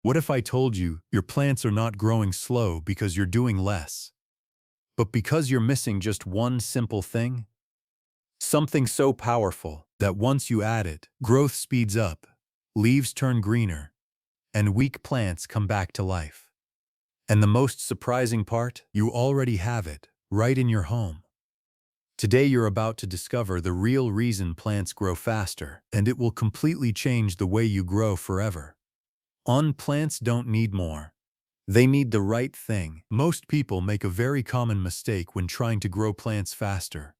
What if I told you your plants are not growing slow because you're doing less, but because you're missing just one simple thing? Something so powerful that once you add it, growth speeds up, leaves turn greener, and weak plants come back to life. And the most surprising part? You already have it, right in your home. Today you're about to discover the real reason plants grow faster, and it will completely change the way you grow forever. Plants don't need more. They need the right thing. Most people make a very common mistake when trying to grow plants faster.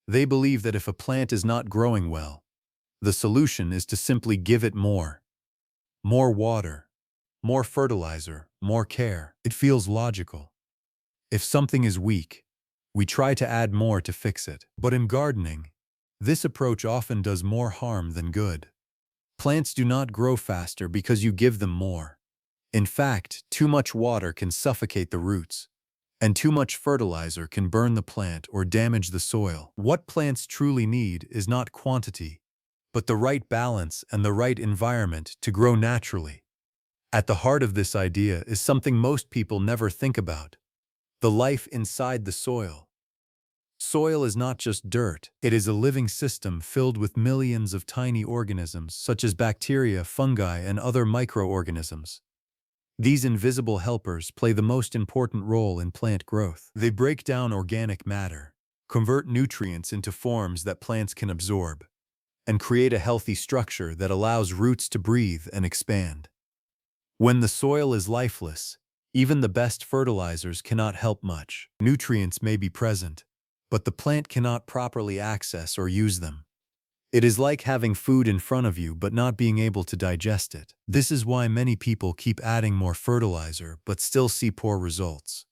They believe that if a plant is not growing well, the solution is to simply give it more. More water, more fertilizer, more care. It feels logical. If something is weak, we try to add more to fix it. But in gardening, this approach often does more harm than good. Plants do not grow faster because you give them more. In fact, too much water can suffocate the roots, and too much fertilizer can burn the plant or damage the soil. What plants truly need is not quantity, but the right balance and the right environment to grow naturally. At the heart of this idea is something most people never think about: the life inside the soil. Soil is not just dirt, it is a living system filled with millions of tiny organisms such as bacteria, fungi, and other microorganisms. These invisible helpers play the most important role in plant growth. They break down organic matter, convert nutrients into forms that plants can absorb, and create a healthy structure that allows roots to breathe and expand. When the soil is lifeless, even the best fertilizers cannot help much. Nutrients may be present, but the plant cannot properly access or use them. It is like having food in front of you but not being able to digest it. This is why many people keep adding more fertilizer but still see poor results.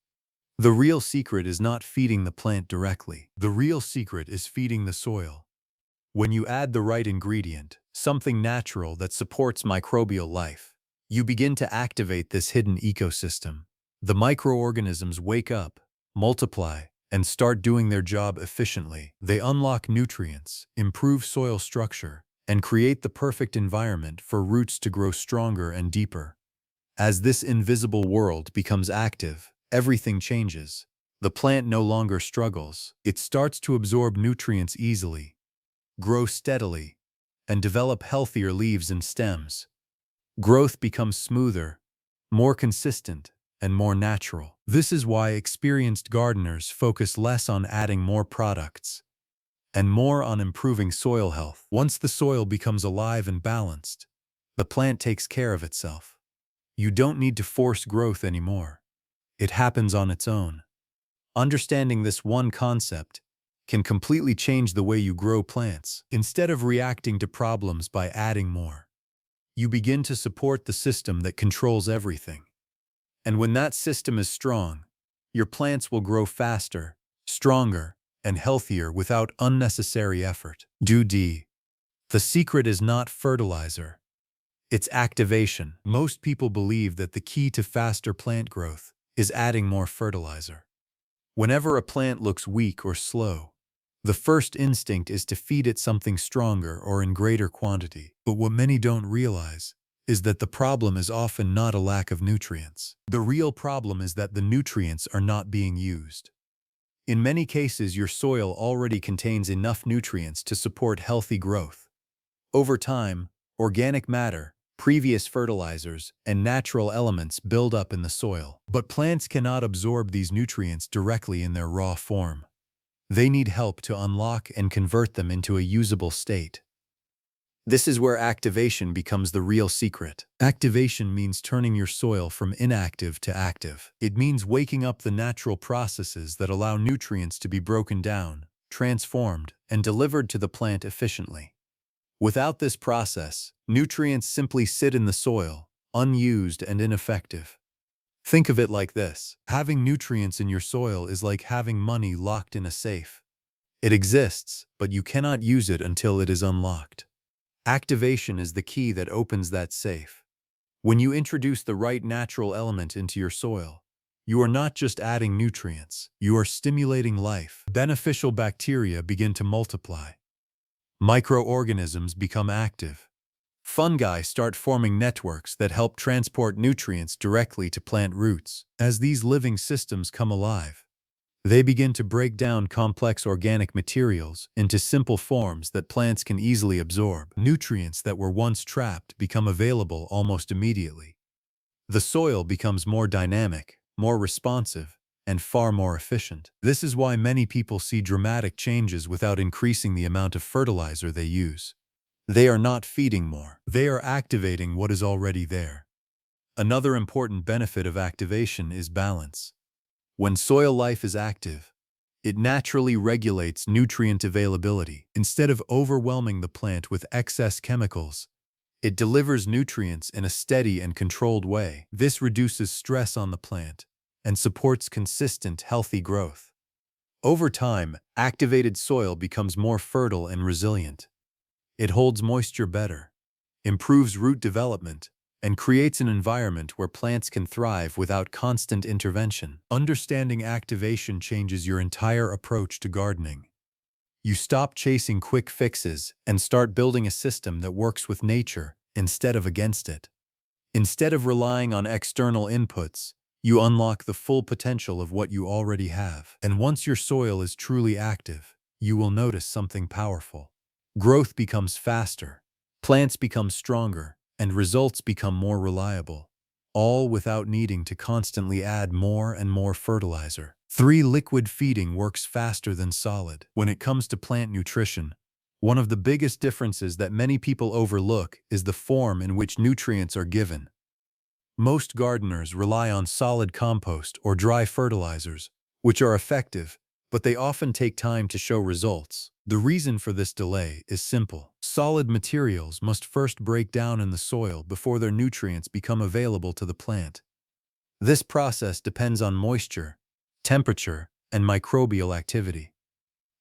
The real secret is not feeding the plant directly. The real secret is feeding the soil. When you add the right ingredient, something natural that supports microbial life, you begin to activate this hidden ecosystem. The microorganisms wake up, multiply, and start doing their job efficiently. They unlock nutrients, improve soil structure, and create the perfect environment for roots to grow stronger and deeper. As this invisible world becomes active, everything changes. The plant no longer struggles. It starts to absorb nutrients easily, grow steadily, and develop healthier leaves and stems. Growth becomes smoother, more consistent, and more natural. This is why experienced gardeners focus less on adding more products and more on improving soil health. Once the soil becomes alive and balanced, the plant takes care of itself. You don't need to force growth anymore. It happens on its own. Understanding this one concept can completely change the way you grow plants. Instead of reacting to problems by adding more, you begin to support the system that controls everything. And when that system is strong, your plants will grow faster, stronger, and healthier without unnecessary effort. The secret is not fertilizer. It's activation. Most people believe that the key to faster plant growth is adding more fertilizer. Whenever a plant looks weak or slow, the first instinct is to feed it something stronger or in greater quantity. But what many don't realize is that the problem is often not a lack of nutrients. The real problem is that the nutrients are not being used. In many cases, your soil already contains enough nutrients to support healthy growth. Over time, organic matter, previous fertilizers, and natural elements build up in the soil. But plants cannot absorb these nutrients directly in their raw form. They need help to unlock and convert them into a usable state. This is where activation becomes the real secret. Activation means turning your soil from inactive to active. It means waking up the natural processes that allow nutrients to be broken down, transformed, and delivered to the plant efficiently. Without this process, nutrients simply sit in the soil, unused and ineffective. Think of it like this: having nutrients in your soil is like having money locked in a safe. It exists, but you cannot use it until it is unlocked. Activation is the key that opens that safe. When you introduce the right natural element into your soil, you are not just adding nutrients, you are stimulating life. Beneficial bacteria begin to multiply. Microorganisms become active. Fungi start forming networks that help transport nutrients directly to plant roots. As these living systems come alive, they begin to break down complex organic materials into simple forms that plants can easily absorb. Nutrients that were once trapped become available almost immediately. The soil becomes more dynamic, more responsive, and far more efficient. This is why many people see dramatic changes without increasing the amount of fertilizer they use. They are not feeding more. They are activating what is already there. Another important benefit of activation is balance. When soil life is active, it naturally regulates nutrient availability. Instead of overwhelming the plant with excess chemicals, it delivers nutrients in a steady and controlled way. This reduces stress on the plant and supports consistent, healthy growth. Over time, activated soil becomes more fertile and resilient. It holds moisture better, improves root development, and creates an environment where plants can thrive without constant intervention. Understanding activation changes your entire approach to gardening. You stop chasing quick fixes and start building a system that works with nature instead of against it. Instead of relying on external inputs, you unlock the full potential of what you already have. And once your soil is truly active, you will notice something powerful. Growth becomes faster, plants become stronger, and results become more reliable, all without needing to constantly add more and more fertilizer. 3. Liquid feeding works faster than solid. When it comes to plant nutrition, one of the biggest differences that many people overlook is the form in which nutrients are given. Most gardeners rely on solid compost or dry fertilizers, which are effective, but they often take time to show results. The reason for this delay is simple. Solid materials must first break down in the soil before their nutrients become available to the plant. This process depends on moisture, temperature, and microbial activity.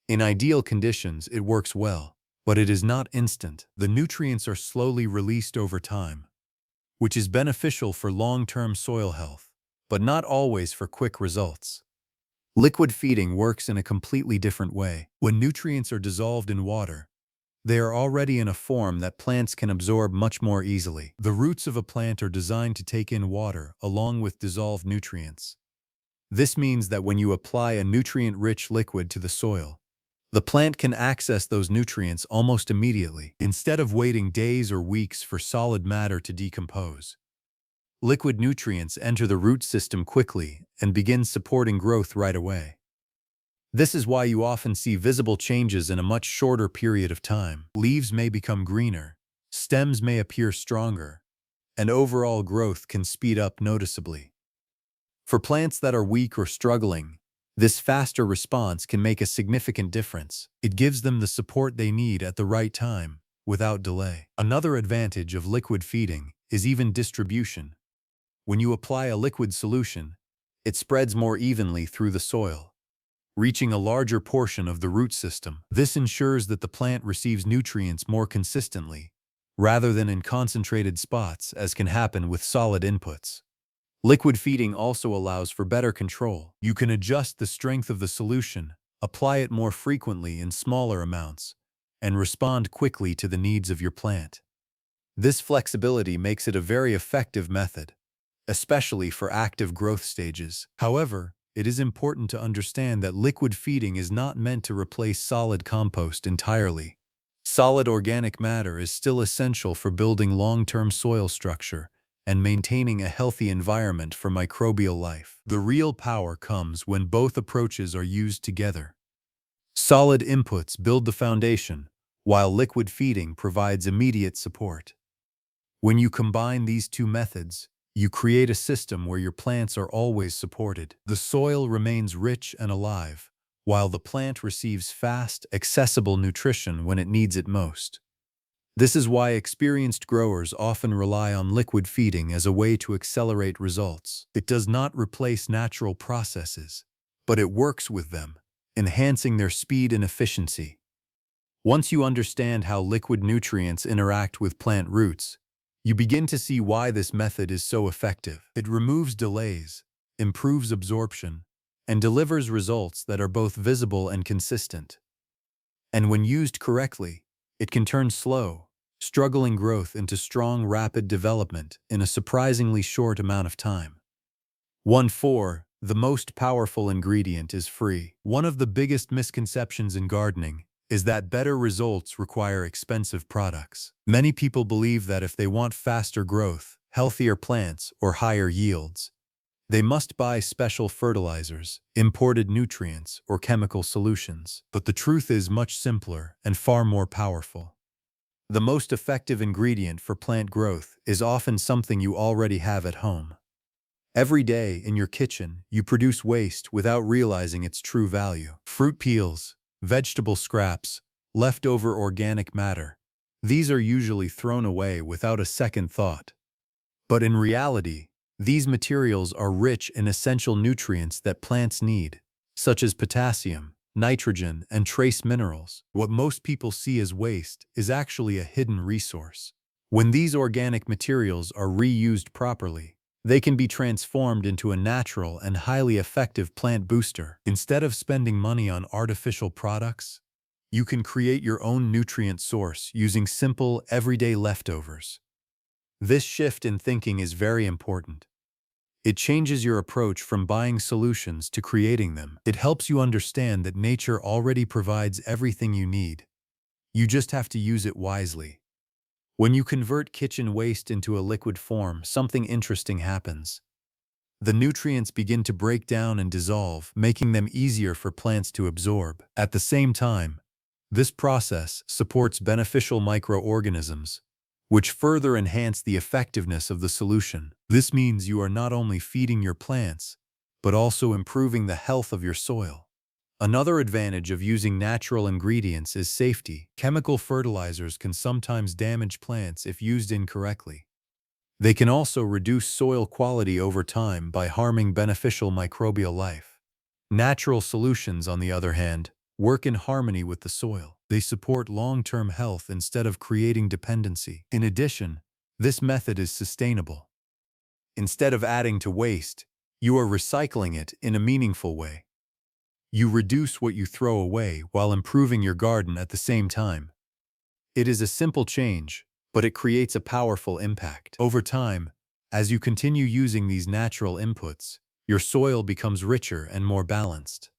In ideal conditions, it works well, but it is not instant. The nutrients are slowly released over time, which is beneficial for long-term soil health, but not always for quick results. Liquid feeding works in a completely different way. When nutrients are dissolved in water, they are already in a form that plants can absorb much more easily. The roots of a plant are designed to take in water along with dissolved nutrients. This means that when you apply a nutrient-rich liquid to the soil, the plant can access those nutrients almost immediately, instead of waiting days or weeks for solid matter to decompose. Liquid nutrients enter the root system quickly and begin supporting growth right away. This is why you often see visible changes in a much shorter period of time. Leaves may become greener, stems may appear stronger, and overall growth can speed up noticeably. For plants that are weak or struggling, this faster response can make a significant difference. It gives them the support they need at the right time, without delay. Another advantage of liquid feeding is even distribution. When you apply a liquid solution, it spreads more evenly through the soil, reaching a larger portion of the root system. This ensures that the plant receives nutrients more consistently, rather than in concentrated spots, as can happen with solid inputs. Liquid feeding also allows for better control. You can adjust the strength of the solution, apply it more frequently in smaller amounts, and respond quickly to the needs of your plant. This flexibility makes it a very effective method, especially for active growth stages. However, it is important to understand that liquid feeding is not meant to replace solid compost entirely. Solid organic matter is still essential for building long-term soil structure and maintaining a healthy environment for microbial life. The real power comes when both approaches are used together. Solid inputs build the foundation, while liquid feeding provides immediate support. When you combine these two methods, you create a system where your plants are always supported. The soil remains rich and alive, while the plant receives fast, accessible nutrition when it needs it most. This is why experienced growers often rely on liquid feeding as a way to accelerate results. It does not replace natural processes, but it works with them, enhancing their speed and efficiency. Once you understand how liquid nutrients interact with plant roots, you begin to see why this method is so effective. It removes delays, improves absorption, and delivers results that are both visible and consistent. And when used correctly, it can turn slow, struggling growth into strong, rapid development in a surprisingly short amount of time. 1.4. The most powerful ingredient is free. One of the biggest misconceptions in gardening is that better results require expensive products. Many people believe that if they want faster growth, healthier plants, or higher yields, they must buy special fertilizers, imported nutrients, or chemical solutions. But the truth is much simpler and far more powerful. The most effective ingredient for plant growth is often something you already have at home. Every day in your kitchen, you produce waste without realizing its true value. Fruit peels, vegetable scraps, leftover organic matter. These are usually thrown away without a second thought. But in reality, these materials are rich in essential nutrients that plants need, such as potassium, nitrogen, and trace minerals. What most people see as waste is actually a hidden resource. When these organic materials are reused properly, they can be transformed into a natural and highly effective plant booster. Instead of spending money on artificial products, you can create your own nutrient source using simple, everyday leftovers. This shift in thinking is very important. It changes your approach from buying solutions to creating them. It helps you understand that nature already provides everything you need. You just have to use it wisely. When you convert kitchen waste into a liquid form, something interesting happens. The nutrients begin to break down and dissolve, making them easier for plants to absorb. At the same time, this process supports beneficial microorganisms, which further enhance the effectiveness of the solution. This means you are not only feeding your plants, but also improving the health of your soil. Another advantage of using natural ingredients is safety. Chemical fertilizers can sometimes damage plants if used incorrectly. They can also reduce soil quality over time by harming beneficial microbial life. Natural solutions, on the other hand, work in harmony with the soil. They support long-term health instead of creating dependency. In addition, this method is sustainable. Instead of adding to waste, you are recycling it in a meaningful way. You reduce what you throw away while improving your garden at the same time. It is a simple change, but it creates a powerful impact. Over time, as you continue using these natural inputs, your soil becomes richer and more balanced.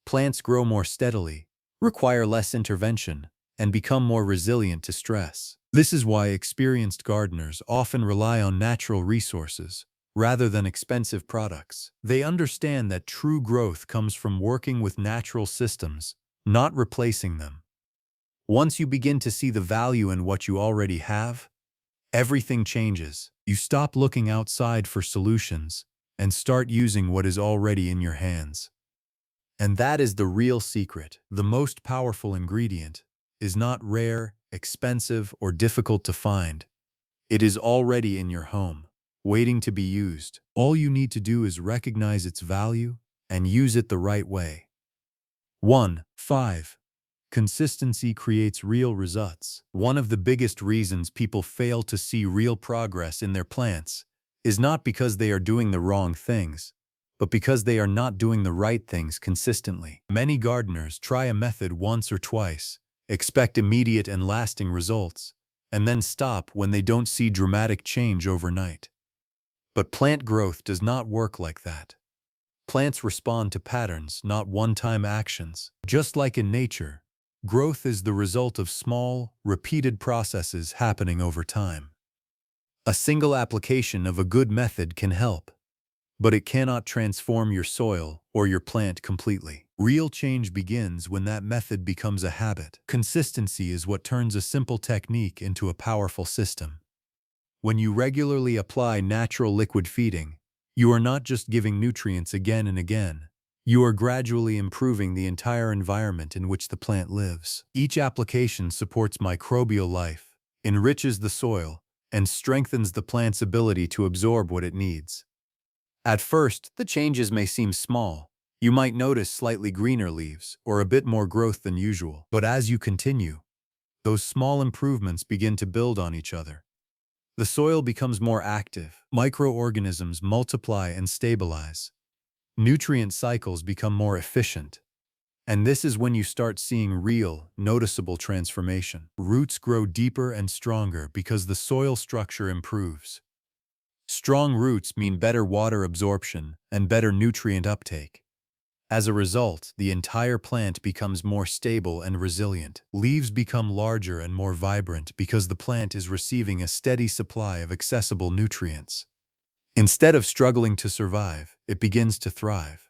Plants grow more steadily, require less intervention, and become more resilient to stress. This is why experienced gardeners often rely on natural resources rather than expensive products. They understand that true growth comes from working with natural systems, not replacing them. Once you begin to see the value in what you already have, everything changes. You stop looking outside for solutions and start using what is already in your hands. And that is the real secret. The most powerful ingredient is not rare, expensive, or difficult to find. It is already in your home, waiting to be used. All you need to do is recognize its value and use it the right way. 1.5. Consistency creates real results. One of the biggest reasons people fail to see real progress in their plants is not because they are doing the wrong things, but because they are not doing the right things consistently. Many gardeners try a method once or twice, expect immediate and lasting results, and then stop when they don't see dramatic change overnight. But plant growth does not work like that. Plants respond to patterns, not one-time actions. Just like in nature, growth is the result of small, repeated processes happening over time. A single application of a good method can help, but it cannot transform your soil or your plant completely. Real change begins when that method becomes a habit. Consistency is what turns a simple technique into a powerful system. When you regularly apply natural liquid feeding, you are not just giving nutrients again and again. You are gradually improving the entire environment in which the plant lives. Each application supports microbial life, enriches the soil, and strengthens the plant's ability to absorb what it needs. At first, the changes may seem small. You might notice slightly greener leaves or a bit more growth than usual. But as you continue, those small improvements begin to build on each other. The soil becomes more active, microorganisms multiply and stabilize, nutrient cycles become more efficient, And this is when you start seeing real, noticeable transformation. Roots grow deeper and stronger because the soil structure improves. Strong roots mean better water absorption and better nutrient uptake. As a result, the entire plant becomes more stable and resilient. Leaves become larger and more vibrant because the plant is receiving a steady supply of accessible nutrients. Instead of struggling to survive, it begins to thrive.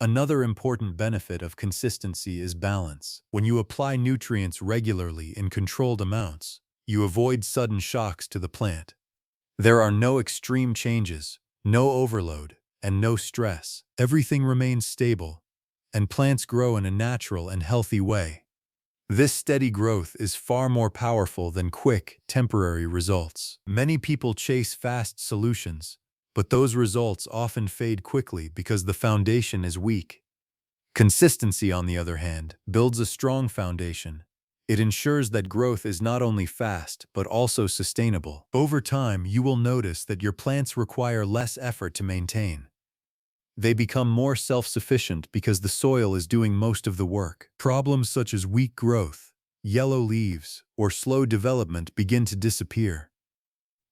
Another important benefit of consistency is balance. When you apply nutrients regularly in controlled amounts, you avoid sudden shocks to the plant. There are no extreme changes, no overload, and no stress. Everything remains stable, and plants grow in a natural and healthy way. This steady growth is far more powerful than quick, temporary results. Many people chase fast solutions, but those results often fade quickly because the foundation is weak. Consistency, on the other hand, builds a strong foundation. It ensures that growth is not only fast, but also sustainable. Over time, you will notice that your plants require less effort to maintain. They become more self-sufficient because the soil is doing most of the work. Problems such as weak growth, yellow leaves, or slow development begin to disappear.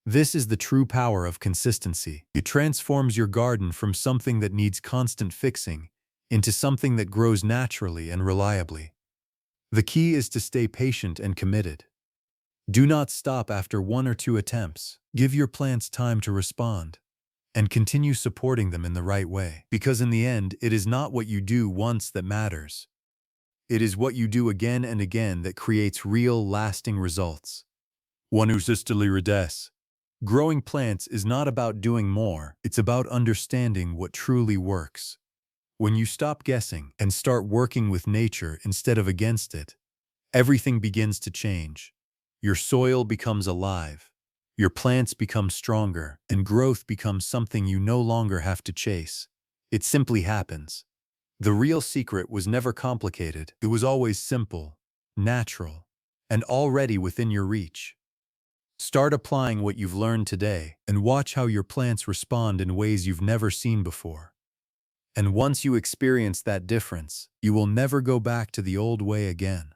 This is the true power of consistency. It transforms your garden from something that needs constant fixing into something that grows naturally and reliably. The key is to stay patient and committed. Do not stop after 1 or 2 attempts. Give your plants time to respond, and continue supporting them in the right way. Because in the end, it is not what you do once that matters. It is what you do again and again that creates real, lasting results. One usistily redes. Growing plants is not about doing more, it's about understanding what truly works. When you stop guessing and start working with nature instead of against it, everything begins to change. Your soil becomes alive, your plants become stronger, and growth becomes something you no longer have to chase. It simply happens. The real secret was never complicated. It was always simple, natural, and already within your reach. Start applying what you've learned today and watch how your plants respond in ways you've never seen before. And once you experience that difference, you will never go back to the old way again.